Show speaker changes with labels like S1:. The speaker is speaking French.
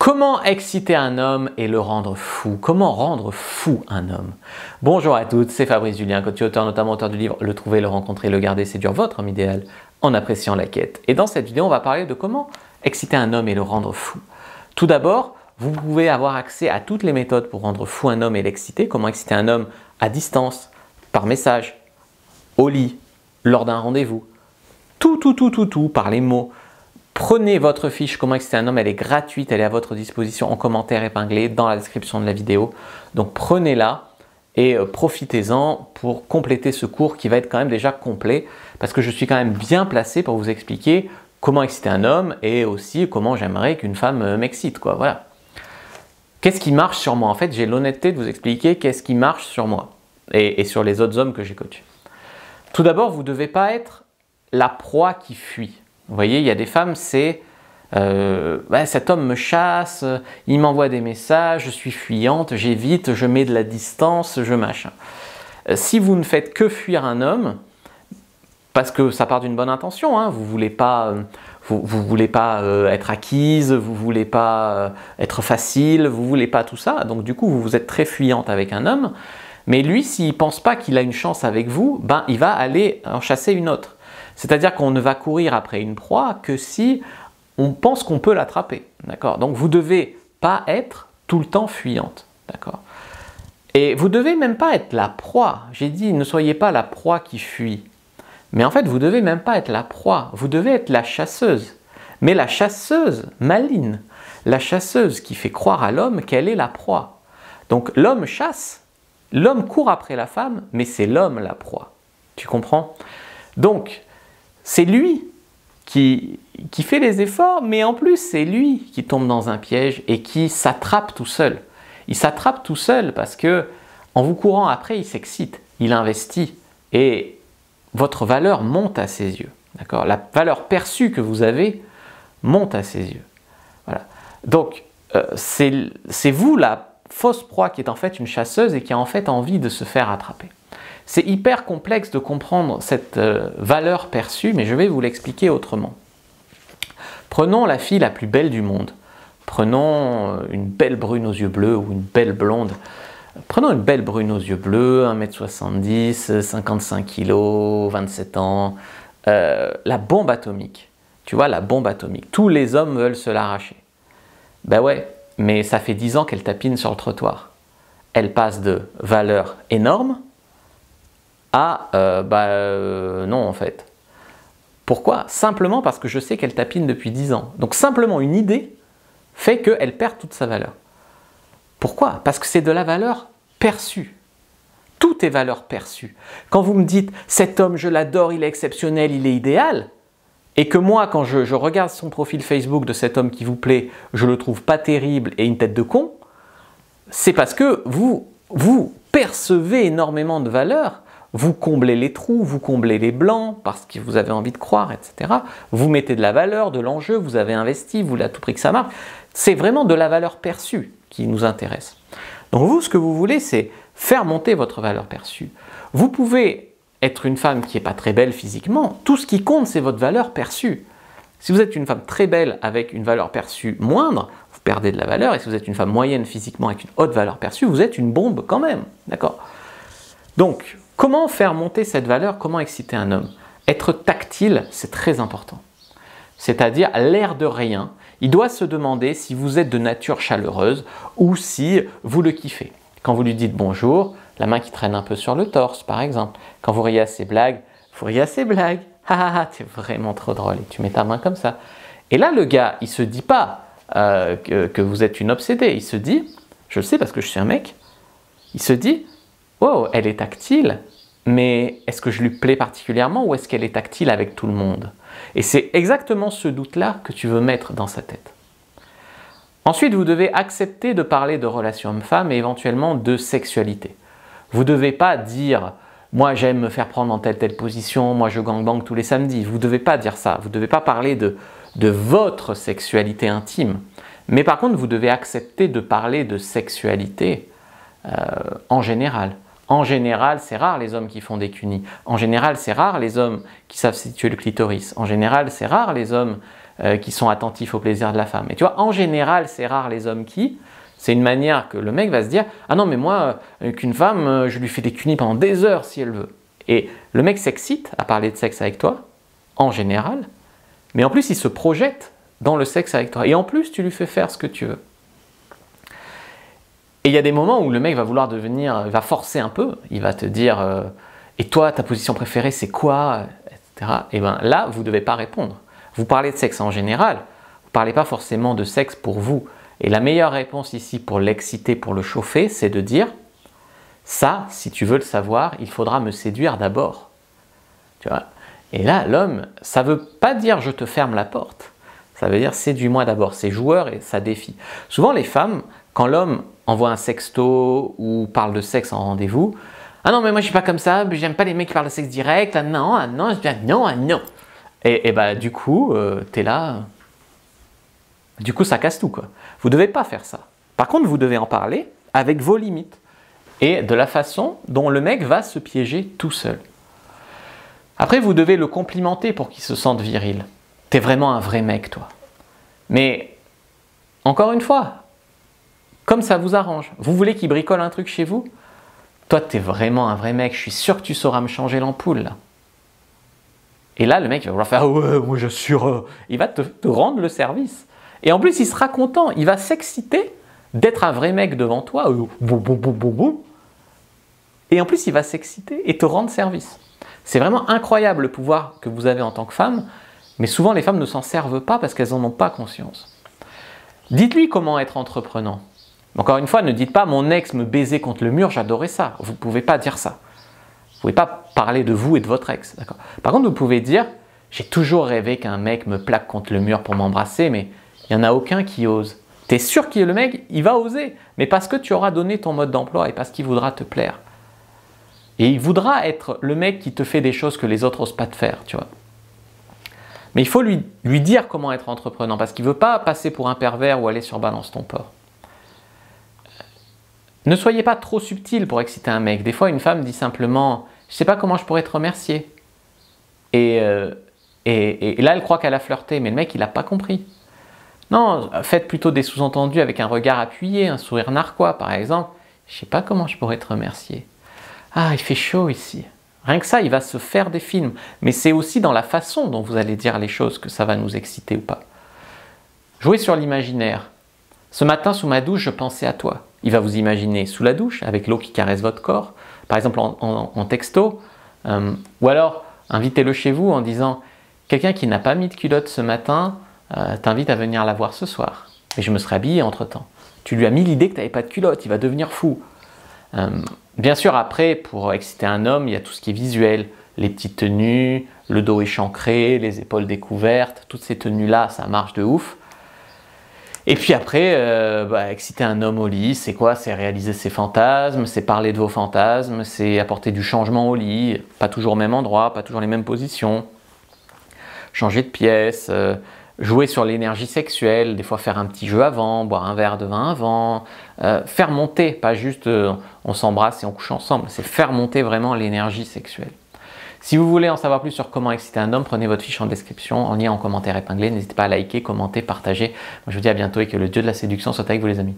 S1: Comment exciter un homme et le rendre fou? Comment rendre fou un homme? Bonjour à toutes, c'est Fabrice Julien, coach et auteur, notamment auteur du livre Le trouver, le rencontrer, le garder, séduire votre homme idéal en appréciant la quête. Et dans cette vidéo, on va parler de comment exciter un homme et le rendre fou. Tout d'abord, vous pouvez avoir accès à toutes les méthodes pour rendre fou un homme et l'exciter. Comment exciter un homme à distance, par message, au lit, lors d'un rendez-vous. Tout, par les mots. Prenez votre fiche Comment exciter un homme, elle est gratuite, elle est à votre disposition en commentaire épinglé dans la description de la vidéo. Donc prenez-la et profitez-en pour compléter ce cours qui va être quand même déjà complet parce que je suis quand même bien placé pour vous expliquer comment exciter un homme et aussi comment j'aimerais qu'une femme m'excite, quoi. Voilà. Qu'est-ce qui marche sur moi? En fait, j'ai l'honnêteté de vous expliquer qu'est-ce qui marche sur moi et sur les autres hommes que j'ai coachés. Tout d'abord, vous ne devez pas être la proie qui fuit. Vous voyez, il y a des femmes, c'est cet homme me chasse, il m'envoie des messages, je suis fuyante, j'évite, je mets de la distance, je machin. Si vous ne faites que fuir un homme, parce que ça part d'une bonne intention, hein, vous ne voulez pas, être acquise, vous ne voulez pas être facile, vous ne voulez pas tout ça, donc du coup vous êtes très fuyante avec un homme, mais lui, s'il ne pense pas qu'il a une chance avec vous, ben, il va aller en chasser une autre. C'est-à-dire qu'on ne va courir après une proie que si on pense qu'on peut l'attraper. D'accord ? Donc vous ne devez pas être tout le temps fuyante. D'accord ? Et vous ne devez même pas être la proie. J'ai dit, ne soyez pas la proie qui fuit. Mais en fait, vous ne devez même pas être la proie. Vous devez être la chasseuse. Mais la chasseuse maligne. La chasseuse qui fait croire à l'homme qu'elle est la proie. Donc l'homme chasse. L'homme court après la femme, mais c'est l'homme la proie. Tu comprends ? Donc, c'est lui qui fait les efforts, mais en plus, c'est lui qui tombe dans un piège et qui s'attrape tout seul. Il s'attrape tout seul parce que, en vous courant après, il s'excite, il investit et votre valeur monte à ses yeux. D'accord ? La valeur perçue que vous avez monte à ses yeux. Voilà. Donc, c'est vous la fausse proie qui est en fait une chasseuse et qui a en fait envie de se faire attraper. C'est hyper complexe de comprendre cette valeur perçue, mais je vais vous l'expliquer autrement. Prenons la fille la plus belle du monde. Prenons une belle brune aux yeux bleus ou une belle blonde. Prenons une belle brune aux yeux bleus, 1m70, 55 kg, 27 ans. La bombe atomique. Tu vois, la bombe atomique. Tous les hommes veulent se l'arracher. Ben ouais, mais ça fait 10 ans qu'elle tapine sur le trottoir. Elle passe de valeur énorme à non en fait. Pourquoi? Simplement parce que je sais qu'elle tapine depuis 10 ans. Donc simplement une idée fait qu'elle perd toute sa valeur. Pourquoi? Parce que c'est de la valeur perçue. Tout est valeur perçue. Quand vous me dites « cet homme je l'adore, il est exceptionnel, il est idéal », et que moi quand je regarde son profil Facebook de cet homme qui vous plaît, je le trouve pas terrible et une tête de con, c'est parce que vous percevez énormément de valeur. Vous comblez les trous, vous comblez les blancs parce que vous avez envie de croire, etc. Vous mettez de la valeur, de l'enjeu, vous avez investi, vous voulez à tout prix que ça marche. C'est vraiment de la valeur perçue qui nous intéresse. Donc vous, ce que vous voulez, c'est faire monter votre valeur perçue. Vous pouvez être une femme qui n'est pas très belle physiquement. Tout ce qui compte, c'est votre valeur perçue. Si vous êtes une femme très belle avec une valeur perçue moindre, vous perdez de la valeur. Et si vous êtes une femme moyenne physiquement avec une haute valeur perçue, vous êtes une bombe quand même. D'accord ? Donc, comment faire monter cette valeur? Comment exciter un homme? Être tactile, c'est très important. C'est-à-dire, l'air de rien, il doit se demander si vous êtes de nature chaleureuse ou si vous le kiffez. Quand vous lui dites bonjour, la main qui traîne un peu sur le torse, par exemple. Quand vous riez à ses blagues, vous riez à ses blagues. Ah, t'es vraiment trop drôle. Et tu mets ta main comme ça. Et là, le gars, il ne se dit pas que vous êtes une obsédée. Il se dit, je le sais parce que je suis un mec, il se dit, wow, elle est tactile, mais est-ce que je lui plais particulièrement ou est-ce qu'elle est tactile avec tout le monde? Et c'est exactement ce doute-là que tu veux mettre dans sa tête. Ensuite, vous devez accepter de parler de relations hommes-femmes et éventuellement de sexualité. Vous ne devez pas dire « moi j'aime me faire prendre en telle position, moi je gangbang tous les samedis ». Vous ne devez pas dire ça, vous ne devez pas parler de votre sexualité intime. Mais par contre, vous devez accepter de parler de sexualité en général. En général, c'est rare les hommes qui font des cunis. En général, c'est rare les hommes qui savent situer le clitoris. En général, c'est rare les hommes qui sont attentifs au plaisir de la femme. Et tu vois, en général, c'est rare les hommes qui. C'est une manière que le mec va se dire « Ah non, mais moi, qu'une femme, je lui fais des cunis pendant des heures si elle veut. » Et le mec s'excite à parler de sexe avec toi, en général, mais en plus, il se projette dans le sexe avec toi. Et en plus, tu lui fais faire ce que tu veux. Et il y a des moments où le mec va vouloir devenir, il va forcer un peu, il va te dire et toi, ta position préférée, c'est quoi, etc. Et bien là, vous ne devez pas répondre. Vous parlez de sexe en général, vous ne parlez pas forcément de sexe pour vous. Et la meilleure réponse ici pour l'exciter, pour le chauffer, c'est de dire ça, si tu veux le savoir, il faudra me séduire d'abord. Tu vois? Et là, l'homme, ça ne veut pas dire je te ferme la porte. Ça veut dire séduis-moi d'abord. C'est joueur et ça défie. Souvent, les femmes, quand l'homme envoie un sexto ou parle de sexe en rendez-vous, ah non, mais moi je suis pas comme ça, j'aime pas les mecs qui parlent de sexe direct, ah non, ah non, non, ah non. Et bah du coup, t'es là. Du coup, ça casse tout, quoi. Vous devez pas faire ça. Par contre, vous devez en parler avec vos limites et de la façon dont le mec va se piéger tout seul. Après, vous devez le complimenter pour qu'il se sente viril. T'es vraiment un vrai mec, toi. Mais, encore une fois, comme ça vous arrange. Vous voulez qu'il bricole un truc chez vous? Toi, t'es vraiment un vrai mec. Je suis sûr que tu sauras me changer l'ampoule, là. Et là, le mec il va vouloir faire « Ah ouais, moi j'assure. » Il va te rendre le service. Et en plus, il sera content. Il va s'exciter d'être un vrai mec devant toi. Et en plus, il va s'exciter et te rendre service. C'est vraiment incroyable le pouvoir que vous avez en tant que femme. Mais souvent, les femmes ne s'en servent pas parce qu'elles n'en ont pas conscience. Dites-lui comment être entreprenant. Encore une fois, ne dites pas « mon ex me baisait contre le mur, j'adorais ça ». Vous ne pouvez pas dire ça. Vous ne pouvez pas parler de vous et de votre ex. Par contre, vous pouvez dire « j'ai toujours rêvé qu'un mec me plaque contre le mur pour m'embrasser, mais il n'y en a aucun qui ose ». Tu es sûr que le mec, il va oser, mais parce que tu auras donné ton mode d'emploi et parce qu'il voudra te plaire. Et il voudra être le mec qui te fait des choses que les autres n'osent pas te faire, tu vois. Mais il faut lui dire comment être entreprenant, parce qu'il ne veut pas passer pour un pervers ou aller sur Balance ton porc. Ne soyez pas trop subtil pour exciter un mec. Des fois, une femme dit simplement « je ne sais pas comment je pourrais te remercier ». Et là, elle croit qu'elle a flirté, mais le mec, il n'a pas compris. Non, faites plutôt des sous-entendus avec un regard appuyé, un sourire narquois, par exemple. « Je ne sais pas comment je pourrais te remercier ». « Ah, il fait chaud ici ». Rien que ça, il va se faire des films. Mais c'est aussi dans la façon dont vous allez dire les choses que ça va nous exciter ou pas. Jouez sur l'imaginaire. Ce matin, sous ma douche, je pensais à toi. Il va vous imaginer sous la douche, avec l'eau qui caresse votre corps, par exemple en texto. Ou alors, invitez-le chez vous en disant « quelqu'un qui n'a pas mis de culotte ce matin t'invite à venir la voir ce soir. Et je me serai habillé entre-temps. » Tu lui as mis l'idée que tu n'avais pas de culotte, il va devenir fou. Bien sûr, après, pour exciter un homme, il y a tout ce qui est visuel. Les petites tenues, le dos échancré, les épaules découvertes, toutes ces tenues-là, ça marche de ouf. Et puis après, exciter un homme au lit, c'est quoi? C'est réaliser ses fantasmes, c'est parler de vos fantasmes, c'est apporter du changement au lit, pas toujours au même endroit, pas toujours les mêmes positions, changer de pièce, jouer sur l'énergie sexuelle, des fois faire un petit jeu avant, boire un verre de vin avant, faire monter, pas juste on s'embrasse et on couche ensemble, c'est faire monter vraiment l'énergie sexuelle. Si vous voulez en savoir plus sur comment exciter un homme, prenez votre fiche en description, en lien en commentaire épinglé, n'hésitez pas à liker, commenter, partager. Moi je vous dis à bientôt et que le dieu de la séduction soit avec vous les amis.